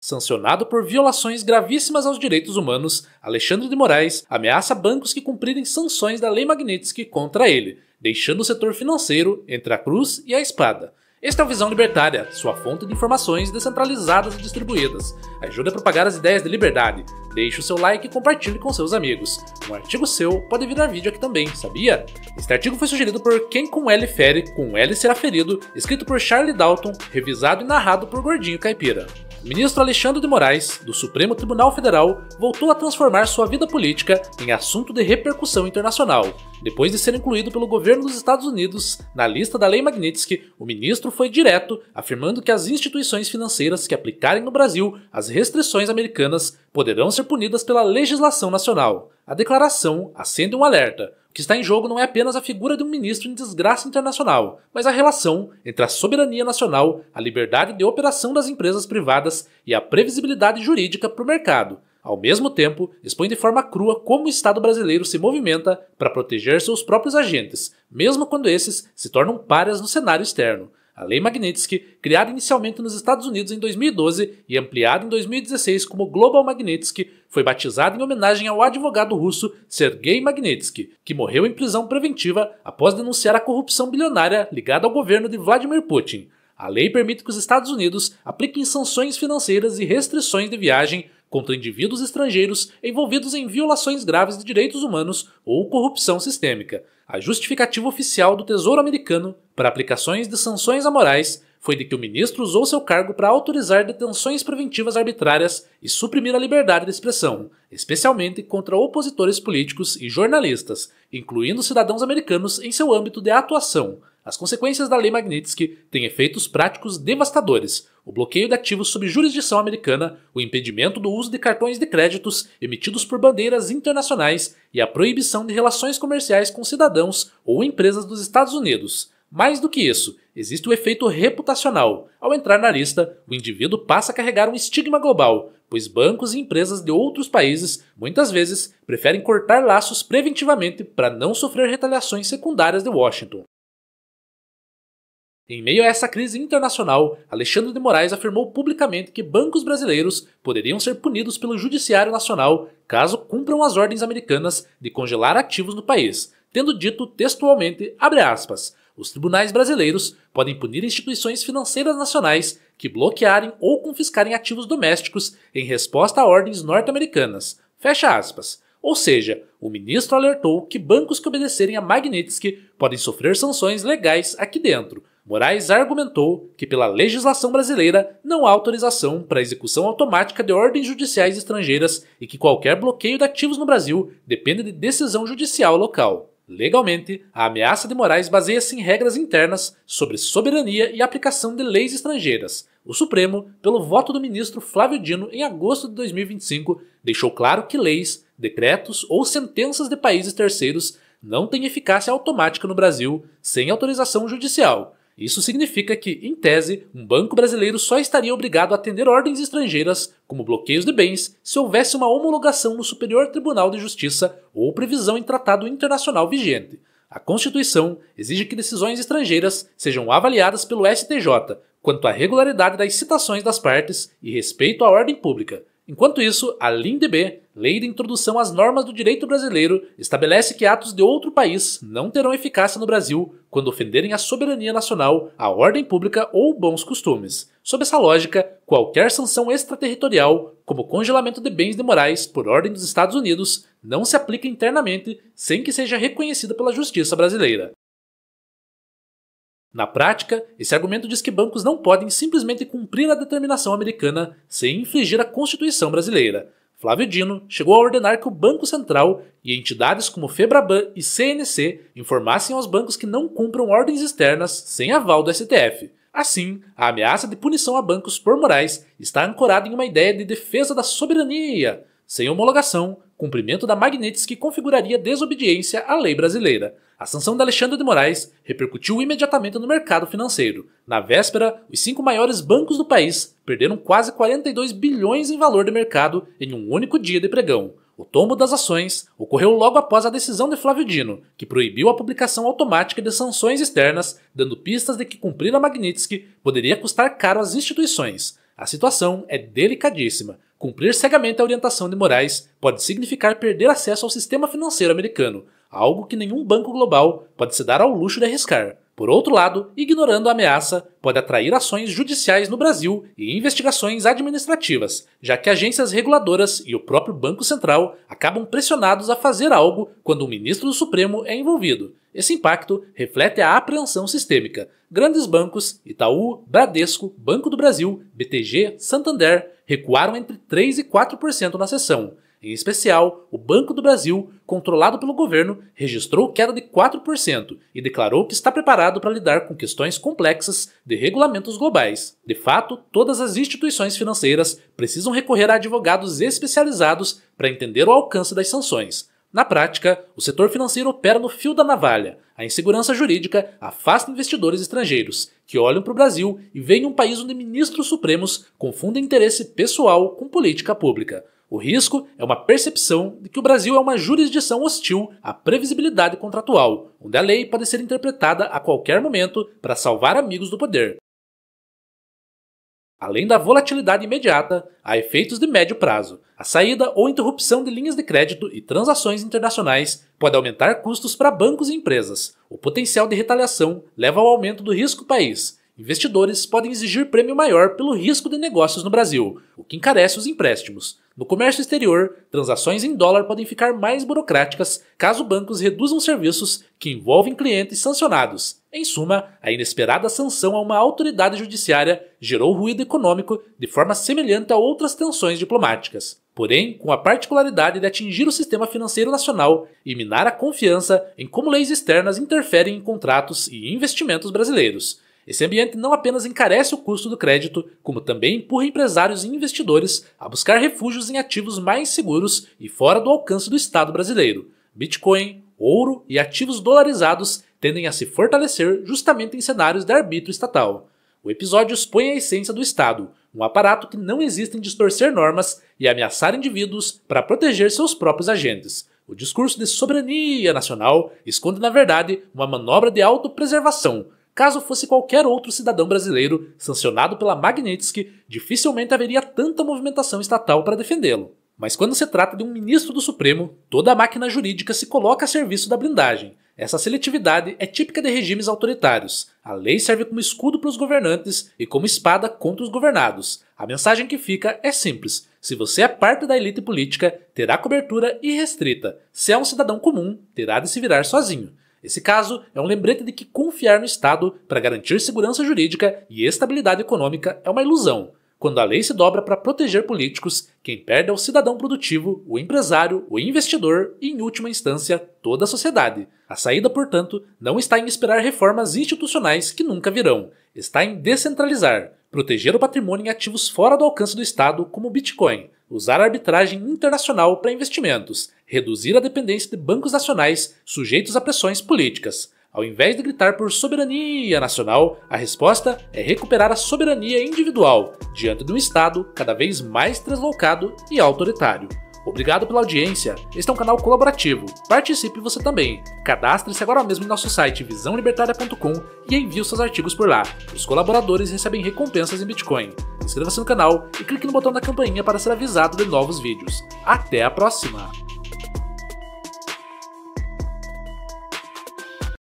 Sancionado por violações gravíssimas aos direitos humanos, Alexandre de Moraes ameaça bancos que cumprirem sanções da Lei Magnitsky contra ele, deixando o setor financeiro entre a cruz e a espada. Este é o Visão Libertária, sua fonte de informações descentralizadas e distribuídas. Ajude a propagar as ideias de liberdade. Deixe o seu like e compartilhe com seus amigos. Um artigo seu pode virar vídeo aqui também, sabia? Este artigo foi sugerido por Quem com L Fere, com L será ferido, escrito por Charlie Dalton, revisado e narrado por Gordinho Caipira. O ministro Alexandre de Moraes, do Supremo Tribunal Federal, voltou a transformar sua vida política em assunto de repercussão internacional. Depois de ser incluído pelo governo dos Estados Unidos na lista da Lei Magnitsky, o ministro foi direto, afirmando que as instituições financeiras que aplicarem no Brasil as restrições americanas poderão ser punidas pela legislação nacional. A declaração acende um alerta. O que está em jogo não é apenas a figura de um ministro em desgraça internacional, mas a relação entre a soberania nacional, a liberdade de operação das empresas privadas e a previsibilidade jurídica para o mercado. Ao mesmo tempo, expõe de forma crua como o Estado brasileiro se movimenta para proteger seus próprios agentes, mesmo quando esses se tornam párias no cenário externo. A Lei Magnitsky, criada inicialmente nos Estados Unidos em 2012 e ampliada em 2016 como Global Magnitsky, foi batizada em homenagem ao advogado russo Sergei Magnitsky, que morreu em prisão preventiva após denunciar a corrupção bilionária ligada ao governo de Vladimir Putin. A lei permite que os Estados Unidos apliquem sanções financeiras e restrições de viagem contra indivíduos estrangeiros envolvidos em violações graves de direitos humanos ou corrupção sistêmica. A justificativa oficial do Tesouro Americano para aplicações de sanções amorais foi de que o ministro usou seu cargo para autorizar detenções preventivas arbitrárias e suprimir a liberdade de expressão, especialmente contra opositores políticos e jornalistas, incluindo cidadãos americanos em seu âmbito de atuação. As consequências da Lei Magnitsky têm efeitos práticos devastadores: o bloqueio de ativos sob jurisdição americana, o impedimento do uso de cartões de créditos emitidos por bandeiras internacionais e a proibição de relações comerciais com cidadãos ou empresas dos Estados Unidos. Mais do que isso, existe o efeito reputacional. Ao entrar na lista, o indivíduo passa a carregar um estigma global, pois bancos e empresas de outros países, muitas vezes, preferem cortar laços preventivamente para não sofrer retaliações secundárias de Washington. Em meio a essa crise internacional, Alexandre de Moraes afirmou publicamente que bancos brasileiros poderiam ser punidos pelo Judiciário Nacional caso cumpram as ordens americanas de congelar ativos no país, tendo dito textualmente, abre aspas, os tribunais brasileiros podem punir instituições financeiras nacionais que bloquearem ou confiscarem ativos domésticos em resposta a ordens norte-americanas, fecha aspas. Ou seja, o ministro alertou que bancos que obedecerem a Magnitsky podem sofrer sanções legais aqui dentro. Moraes argumentou que pela legislação brasileira não há autorização para a execução automática de ordens judiciais estrangeiras e que qualquer bloqueio de ativos no Brasil depende de decisão judicial local. Legalmente, a ameaça de Moraes baseia-se em regras internas sobre soberania e aplicação de leis estrangeiras. O Supremo, pelo voto do ministro Flávio Dino em agosto de 2025, deixou claro que leis, decretos ou sentenças de países terceiros não têm eficácia automática no Brasil sem autorização judicial. Isso significa que, em tese, um banco brasileiro só estaria obrigado a atender ordens estrangeiras, como bloqueios de bens, se houvesse uma homologação no Superior Tribunal de Justiça ou previsão em tratado internacional vigente. A Constituição exige que decisões estrangeiras sejam avaliadas pelo STJ quanto à regularidade das citações das partes e respeito à ordem pública. Enquanto isso, a LINDB, Lei de Introdução às Normas do Direito Brasileiro, estabelece que atos de outro país não terão eficácia no Brasil quando ofenderem a soberania nacional, a ordem pública ou bons costumes. Sob essa lógica, qualquer sanção extraterritorial, como congelamento de bens de Moraes por ordem dos Estados Unidos, não se aplica internamente sem que seja reconhecida pela justiça brasileira. Na prática, esse argumento diz que bancos não podem simplesmente cumprir a determinação americana sem infringir a Constituição brasileira. Flávio Dino chegou a ordenar que o Banco Central e entidades como Febraban e CNC informassem aos bancos que não cumpram ordens externas sem aval do STF. Assim, a ameaça de punição a bancos por Moraes está ancorada em uma ideia de defesa da soberania. Sem homologação, cumprimento da Magnitsky configuraria desobediência à lei brasileira. A sanção de Alexandre de Moraes repercutiu imediatamente no mercado financeiro. Na véspera, os 5 maiores bancos do país perderam quase 42 bilhões em valor de mercado em um único dia de pregão. O tombo das ações ocorreu logo após a decisão de Flávio Dino, que proibiu a publicação automática de sanções externas, dando pistas de que cumprir a Magnitsky poderia custar caro às instituições. A situação é delicadíssima. Cumprir cegamente a orientação de Moraes pode significar perder acesso ao sistema financeiro americano, algo que nenhum banco global pode se dar ao luxo de arriscar. Por outro lado, ignorando a ameaça, pode atrair ações judiciais no Brasil e investigações administrativas, já que agências reguladoras e o próprio Banco Central acabam pressionados a fazer algo quando um ministro do Supremo é envolvido. Esse impacto reflete a apreensão sistêmica. Grandes bancos, Itaú, Bradesco, Banco do Brasil, BTG, Santander, recuaram entre 3% e 4% na sessão. Em especial, o Banco do Brasil, controlado pelo governo, registrou queda de 4% e declarou que está preparado para lidar com questões complexas de regulamentos globais. De fato, todas as instituições financeiras precisam recorrer a advogados especializados para entender o alcance das sanções. Na prática, o setor financeiro opera no fio da navalha. A insegurança jurídica afasta investidores estrangeiros, que olham para o Brasil e veem um país onde ministros supremos confundem interesse pessoal com política pública. O risco é uma percepção de que o Brasil é uma jurisdição hostil à previsibilidade contratual, onde a lei pode ser interpretada a qualquer momento para salvar amigos do poder. Além da volatilidade imediata, há efeitos de médio prazo. A saída ou interrupção de linhas de crédito e transações internacionais pode aumentar custos para bancos e empresas. O potencial de retaliação leva ao aumento do risco país. Investidores podem exigir prêmio maior pelo risco de negócios no Brasil, o que encarece os empréstimos. No comércio exterior, transações em dólar podem ficar mais burocráticas caso bancos reduzam serviços que envolvem clientes sancionados. Em suma, a inesperada sanção a uma autoridade judiciária gerou ruído econômico de forma semelhante a outras tensões diplomáticas. Porém, com a particularidade de atingir o sistema financeiro nacional e minar a confiança em como leis externas interferem em contratos e investimentos brasileiros. Esse ambiente não apenas encarece o custo do crédito, como também empurra empresários e investidores a buscar refúgios em ativos mais seguros e fora do alcance do Estado brasileiro. Bitcoin, ouro e ativos dolarizados tendem a se fortalecer justamente em cenários de arbítrio estatal. O episódio expõe a essência do Estado, um aparato que não existe em distorcer normas e ameaçar indivíduos para proteger seus próprios agentes. O discurso de soberania nacional esconde, na verdade, uma manobra de autopreservação. Caso fosse qualquer outro cidadão brasileiro sancionado pela Magnitsky, dificilmente haveria tanta movimentação estatal para defendê-lo. Mas quando se trata de um ministro do Supremo, toda a máquina jurídica se coloca a serviço da blindagem. Essa seletividade é típica de regimes autoritários. A lei serve como escudo para os governantes e como espada contra os governados. A mensagem que fica é simples. Se você é parte da elite política, terá cobertura irrestrita. Se é um cidadão comum, terá de se virar sozinho. Esse caso é um lembrete de que confiar no Estado para garantir segurança jurídica e estabilidade econômica é uma ilusão. Quando a lei se dobra para proteger políticos, quem perde é o cidadão produtivo, o empresário, o investidor e, em última instância, toda a sociedade. A saída, portanto, não está em esperar reformas institucionais que nunca virão. Está em descentralizar, proteger o patrimônio em ativos fora do alcance do Estado, como o Bitcoin, usar a arbitragem internacional para investimentos, reduzir a dependência de bancos nacionais sujeitos a pressões políticas. Ao invés de gritar por soberania nacional, a resposta é recuperar a soberania individual diante de um Estado cada vez mais translocado e autoritário. Obrigado pela audiência. Este é um canal colaborativo. Participe você também. Cadastre-se agora mesmo em nosso site visãolibertaria.com e envie os seus artigos por lá. Os colaboradores recebem recompensas em Bitcoin. Inscreva-se no canal e clique no botão da campainha para ser avisado de novos vídeos. Até a próxima!